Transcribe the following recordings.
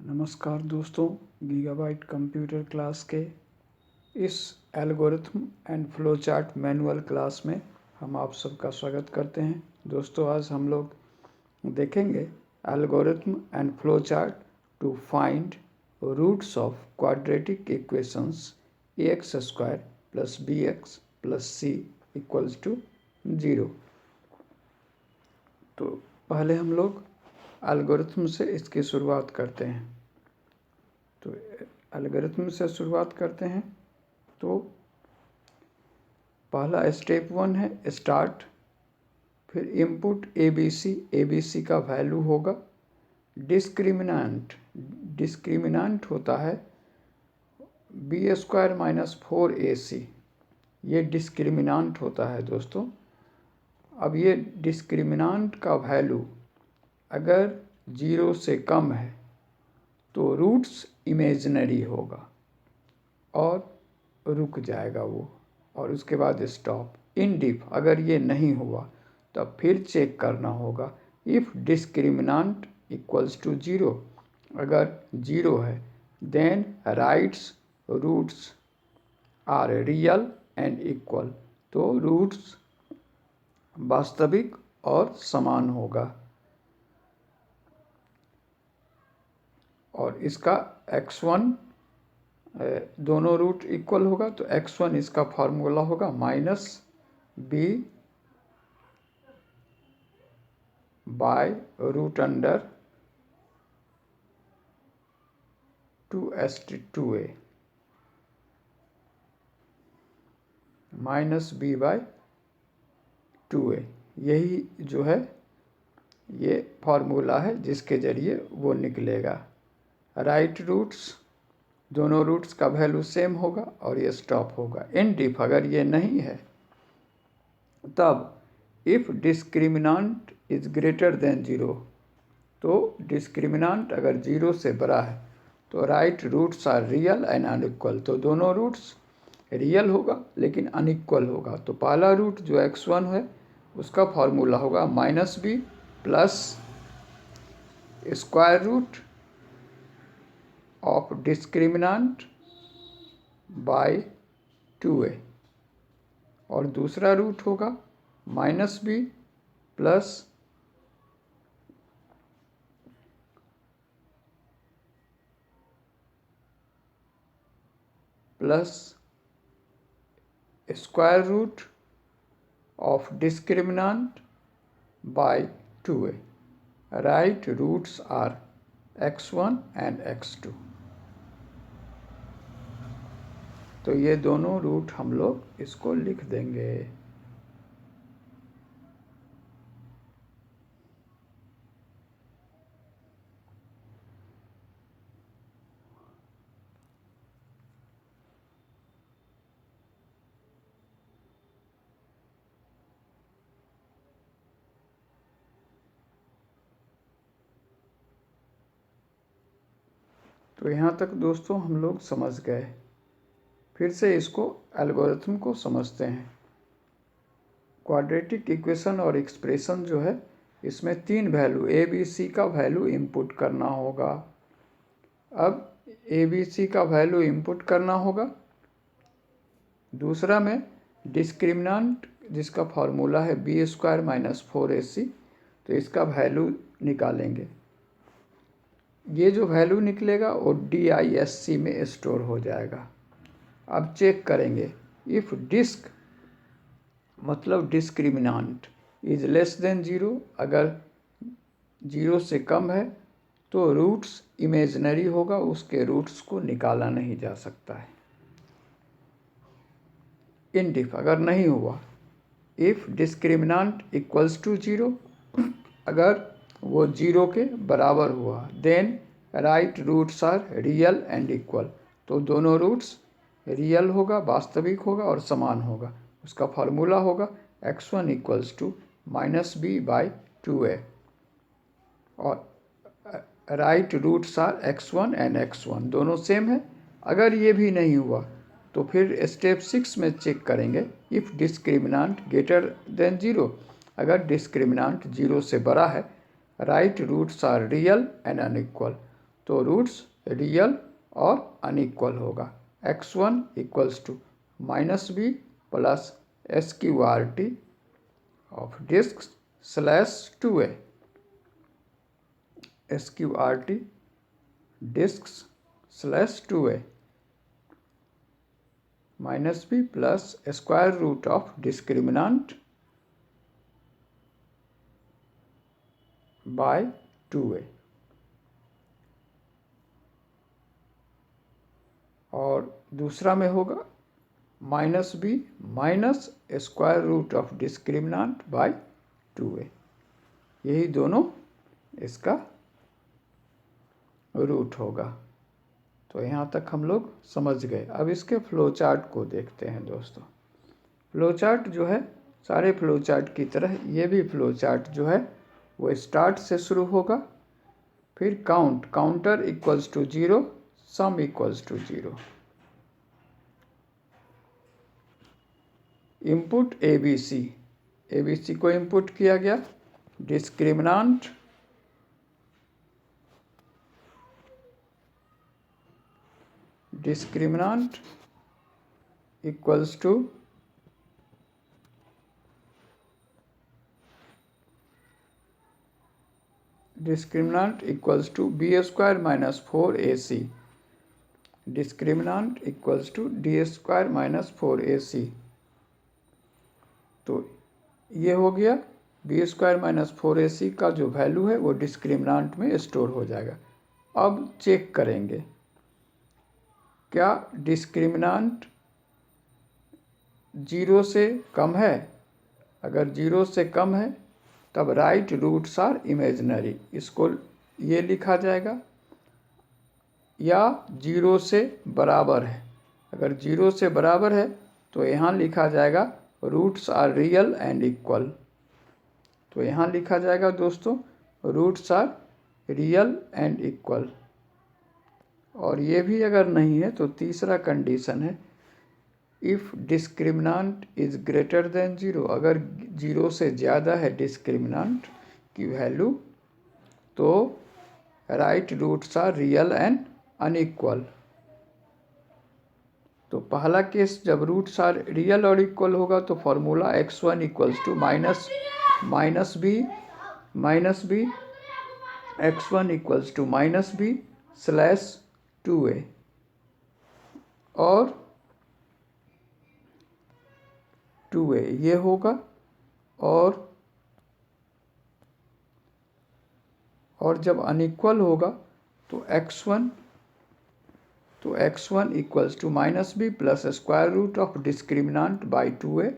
नमस्कार दोस्तों, gigabyte computer class के इस algorithm and flow chart manual class में हम आप सबका स्वागत करते हैं। दोस्तों, आज हम लोग देखेंगे algorithm and flow chart to find roots of quadratic equations ax square plus bx plus c equals to 0। तो पहले हम लोग एल्गोरिथम से इसकी शुरुआत करते हैं। तो एल्गोरिथम से शुरुआत करते हैं। तो पहला स्टेप 1 है स्टार्ट, फिर इनपुट ABC का वैल्यू होगा डिस्क्रिमिनेंट होता है b स्क्वायर माइनस 4ac, ये डिस्क्रिमिनेंट होता है दोस्तों। अब ये डिस्क्रिमिनेंट का वैल्यू अगर 0 से कम है तो रूट्स इमेजिनरी होगा और रुक जाएगा वो, और उसके बाद स्टॉप। इफ अगर ये नहीं हुआ तब फिर चेक करना होगा इफ़ डिस्क्रिमिनेंट इक्वल्स टू 0। अगर 0 है then rights roots are real and equal, तो रूट्स वास्तविक और समान होगा। और इसका x1 दोनों रूट इक्वल होगा, तो x1 इसका फार्मूला होगा minus b by root under 2a minus b by 2a, यही जो है ये फार्मूला है जिसके ज़रिए वो निकलेगा। राइट रूट्स, दोनों रूट्स का वैल्यू सेम होगा और ये स्टॉप होगा। इफ अगर ये नहीं है तब if discriminant is greater than 0, तो डिस्क्रिमिनेंट अगर 0 से बड़ा है तो right roots are real and unequal, तो दोनों रूट्स रियल होगा लेकिन अनइक्वल होगा। तो पहला रूट जो x1 है उसका फार्मूला होगा minus b plus square root of discriminant by 2a, और दूसरा रूट होगा minus b plus square root of discriminant by 2a। Right roots are x1 and x2। तो ये दोनों रूट हम लोग इसको लिख देंगे। तो यहाँ तक दोस्तों हम लोग समझ गए। फिर से इसको एल्गोरिथम को समझते हैं। क्वाड्रेटिक इक्वेशन और एक्सप्रेशन जो है इसमें 3 वैल्यू ABC का वैल्यू इनपुट करना होगा। अब ABC का वैल्यू इनपुट करना होगा। दूसरा में डिस्क्रिमिनेंट जिसका फार्मूला है b स्क्वायर माइनस 4ac, तो इसका वैल्यू निकालेंगे। ये जो वैल्यू निकलेगा वो DISC में स्टोर हो जाएगा। अब चेक करेंगे इफ़ डिस्क मतलब डिस्क्रिमिनेंट इज लेस देन 0, अगर 0 से कम है तो रूट्स इमेजिनरी होगा, उसके रूट्स को निकाला नहीं जा सकता है। इफ अगर नहीं हुआ, इफ़ डिस्क्रिमिनेंट इक्वल्स टू 0, अगर वो 0 के बराबर हुआ then right roots are real and equal, तो दोनों रूट्स रियल होगा, वास्तविक होगा और समान होगा। उसका फार्मूला होगा x1 equals to minus b by 2a, और right roots are x1 and x1, दोनों सेम है। अगर ये भी नहीं हुआ तो फिर स्टेप 6 में चेक करेंगे इफ़ डिस्क्रिमिनेंट ग्रेटर देन 0, अगर डिस्क्रिमिनेंट 0 से बड़ा है right roots are real and unequal, तो रूट्स रियल और अनइक्वल होगा। x1 equals to minus B plus SQRT of disc slash 2a, SQRT disc slash 2a minus B plus square root of discriminant by 2a, और दूसरा में होगा minus B minus square root of discriminant by 2a। यही दोनों इसका root होगा। तो यहाँ तक हम लोग समझ गए। अब इसके फ्लो चार्ट को देखते हैं दोस्तों। फ्लो चार्ट जो है सारे फ्लो चार्ट की तरह ये भी फ्लो चार्ट जो है वो स्टार्ट से शुरू होगा, फिर counter equals to 0, sum equals to 0। Input ABC को इनपुट किया गया, discriminant equals to b square minus 4ac, discriminant equals to d square minus 4ac। तो ये हो गया b स्क्वायर माइनस 4ac का जो वैल्यू है वो डिस्क्रिमिनांट में स्टोर हो जाएगा। अब चेक करेंगे क्या डिस्क्रिमिनांट 0 से कम है। अगर 0 से कम है तब राइट रूट्स आर इमेजिनरी, इसको ये लिखा जाएगा, या 0 से बराबर है। अगर 0 से बराबर है तो यहाँ लिखा जाएगा roots are real and equal. तो यहाँ लिखा जाएगा दोस्तों roots are real and equal. और ये भी अगर नहीं है तो तीसरा कंडीशन है इफ़ डिस्क्रिमिनांट इज़ ग्रेटर देन 0, अगर 0 से ज़्यादा है डिस्क्रिमिनांट की वैल्यू तो right roots are real and unequal. तो पहला केस जब रूट्स आर रियल और इक्वल होगा तो formula x1 equals to minus B x1 equals to minus B slash 2a, और 2a ये होगा, और जब अनइक्वल होगा तो x1 equals to minus B plus square root of discriminant by 2a।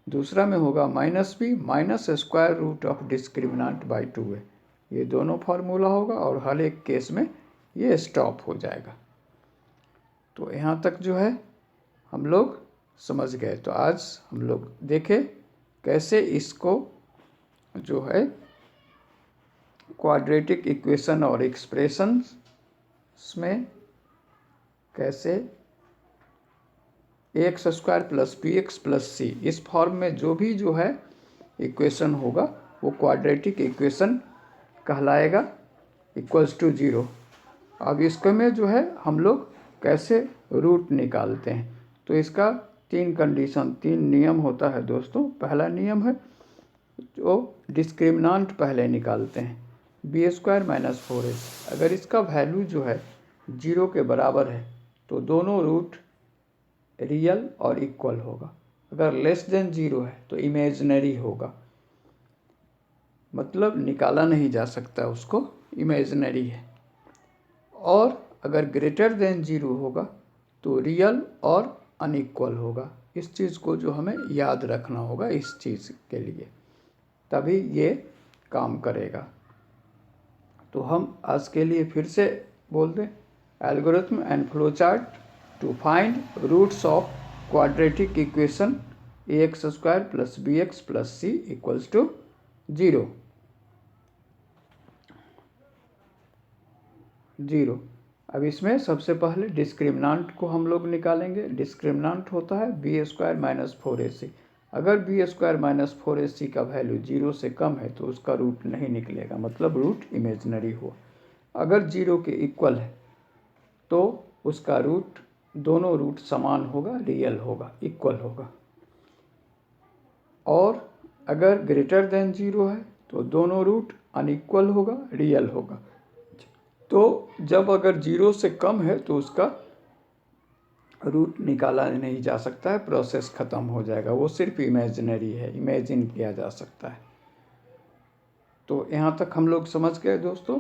दूसरा में होगा minus B minus square root of discriminant by 2a। ये दोनों फार्मूला होगा और हर एक केस में ये स्टॉप हो जाएगा। तो यहाँ तक जो है हम लोग समझ गए। तो आज हम लोग देखें कैसे इसको जो है क्वाड्रेटिक इक्वेशन और एक्सप्रेशंस में कैसे X square plus B X plus C इस फॉर्म में जो भी जो है इक्वेशन होगा वो क्वाड्रेटिक इक्वेशन कहलाएगा इक्वल्स टू 0। अब इसके में जो है हम लोग कैसे रूट निकालते हैं, तो इसका 3 नियम होता है दोस्तों। पहला नियम है जो डिस्क्रिमिनांट पहले निकालते हैं, बी स्क्वायर माइनस 4ac। अगर इसका वैल्यू जो है 0 के बराबर है तो दोनों रूट रियल और इक्वल होगा। अगर लेस देन 0 है तो इमेजिनरी होगा, मतलब निकाला नहीं जा सकता, उसको इमेजिनरी है। और अगर ग्रेटर देन 0 होगा तो रियल और अनइक्वल होगा। इस चीज़ को जो हमें याद रखना होगा इस चीज़ के लिए, तभी ये काम करेगा। तो हम आज के लिए फिर से बोल दें, algorithm and flow chart to find roots of quadratic equation ax square plus B X plus C equals to 0। अब इसमें सबसे पहले डिस्क्रिमिनांट को हम लोग निकालेंगे। डिस्क्रिमिनांट होता है बी स्क्वायर माइनस 4ac। अगर बी स्क्वायर माइनस 4ac का वैल्यू 0 से कम है तो उसका रूट नहीं निकलेगा, मतलब रूट इमेजिनरी हो। अगर 0 के इक्वल है तो उसका रूट, दोनों रूट समान होगा, रियल होगा, इक्वल होगा। और अगर ग्रेटर देन 0 है तो दोनों रूट अनइक्वल होगा, रियल होगा। तो जब अगर 0 से कम है तो उसका रूट निकाला नहीं जा सकता है, प्रोसेस ख़त्म हो जाएगा, वो सिर्फ इमेजिनरी है, इमेजिन किया जा सकता है। तो यहाँ तक हम लोग समझ गए दोस्तों।